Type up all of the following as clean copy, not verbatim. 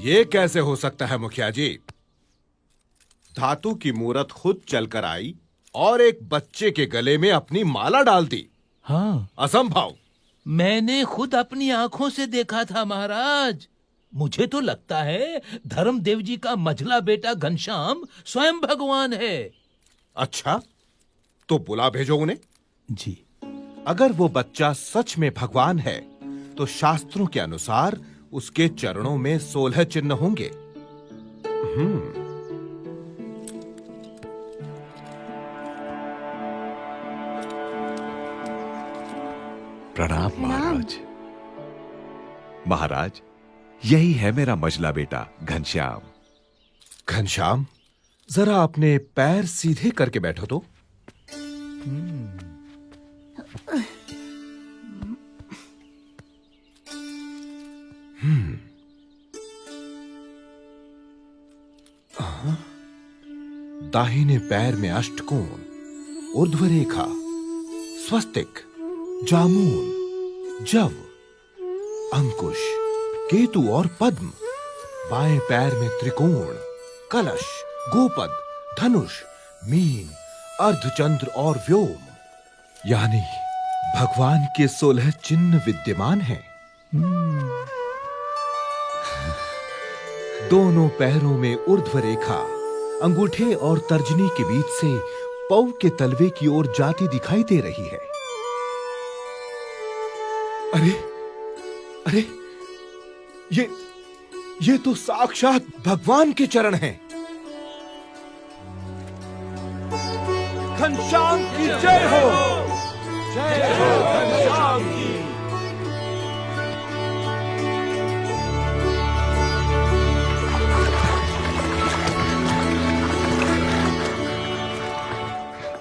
ये कैसे हो सकता है मुखिया जी? धातु की मूरत खुद चलकर आई और एक बच्चे के गले में अपनी माला डाल दी। हाँ, असंभव। मैंने खुद अपनी आंखों से देखा था महाराज। मुझे तो लगता है धर्मदेव जी का मझला बेटा घनश्याम स्वयं भगवान है। अच्छा, तो बुला भेजो उन्हें। जी। अगर वो बच्चा सच में भगवान है तो शास्त्रों के अनुसार उसके चरणों में 16 चिन्ह होंगे। प्रणाम महाराज। महाराज, यही है मेरा मझला बेटा घनश्याम। घनश्याम, जरा अपने पैर सीधे करके बैठो तो। दाहिने पैर में अष्टकोण, ऊर्ध्व रेखा, स्वस्तिक, जामुन, जव, अंकुश, केतु और पद्म। बाएं पैर में त्रिकोण, कलश, गोपद, धनुष, मीन, अर्धचंद्र और व्योम। यानी भगवान के 16 चिन्ह विद्यमान हैं। दोनों पैरों में ऊर्ध्व रेखा अंगूठे और तर्जनी के बीच से पौ के तलवे की ओर जाती दिखाई दे रही है। अरे अरे, ये तो साक्षात भगवान के चरण हैं। घनश्याम की जय हो। जय हो घनश्याम की।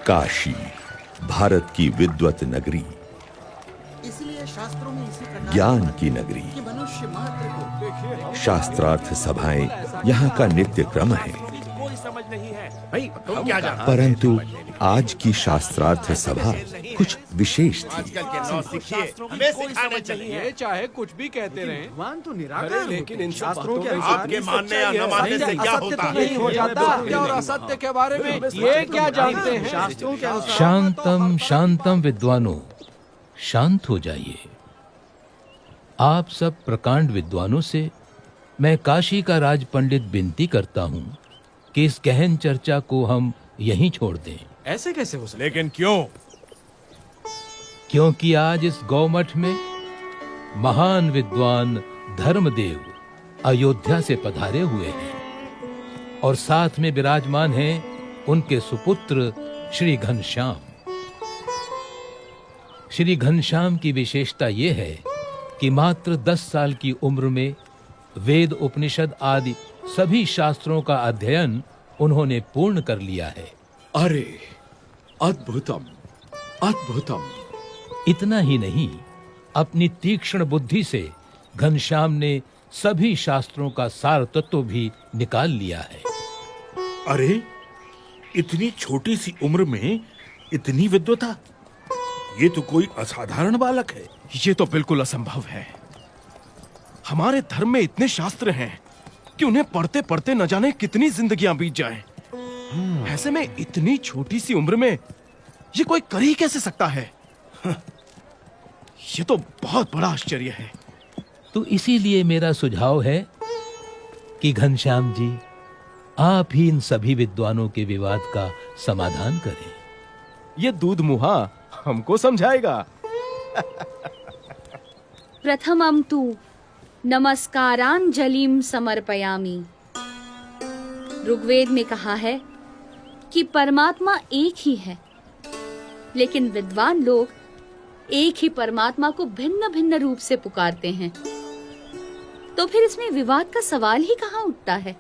काशी, भारत की विद्वत नगरी, इसलिए शास्त्रों में इसी प्रकार ज्ञान की नगरी, कि मनुष्य मात्र को शास्त्रार्थ सभाएं यहाँ का नित्य क्रम है। कोई समझ नहीं है। भाई तुम क्या जानते हो? परंतु आज की शास्त्रार्थ सभा कुछ विशेष थी। आजकल के नौसिखिए हमें सिखाने चाहिए। चाहे कुछ भी कहते रहे, भगवान तो निराकार अरे लेकिन इन शास्त्रों शास्त्रों के के अनुसार आपके मानने या न मानने से क्या होता है? नहीं हो जाता। सत्य और असत्य के बारे में ये क्या जानते हैं? शास्त्रों के अनुसार शांतम शांतम विद्वानों, शांत हो जाइए। आप सब प्रकांड विद्वानों से मैं काशी का राज पंडित विनती करता हूँ कि इस गहन चर्चा को हम यहीं छोड़ दें। ऐसे कैसे हो सकता? लेकिन क्यों? क्योंकि आज इस गौमठ में महान विद्वान धर्मदेव अयोध्या से पधारे हुए हैं और साथ में विराजमान हैं उनके सुपुत्र श्री घनश्याम। श्री घनश्याम की विशेषता यह है कि मात्र 10 साल की उम्र में वेद, उपनिषद आदि सभी शास्त्रों का अध्ययन उन्होंने पूर्ण कर लिया है। अरे अद्भुतम, अद्भुतम। इतना ही नहीं, अपनी तीक्ष्ण बुद्धि से घनश्याम ने सभी शास्त्रों का सार तत्व भी निकाल लिया है। अरे इतनी छोटी सी उम्र में इतनी विद्वता, ये तो कोई असाधारण बालक है। ये तो बिल्कुल असंभव है। हमारे धर्म में इतने शास्त्र हैं कि उन्हें पढ़ते पढ़ते न जाने कितनी जिंदगियां बीत जाएं। ऐसे में इतनी छोटी सी उम्र में ये कोई कर ही कैसे सकता है? ये तो बहुत बड़ा आश्चर्य है। तो इसीलिए मेरा सुझाव है कि घनश्याम जी, आप ही इन सभी विद्वानों के विवाद का समाधान करें। ये दूध मुहा हमको समझाएगा। प्रथमं तु नमस्कारांजलिं समर्पयामि। ऋग्वेद में कहा है कि परमात्मा एक ही है, लेकिन विद्वान लोग एक ही परमात्मा को भिन्न भिन्न रूप से पुकारते हैं। तो फिर इसमें विवाद का सवाल ही कहाँ उठता है?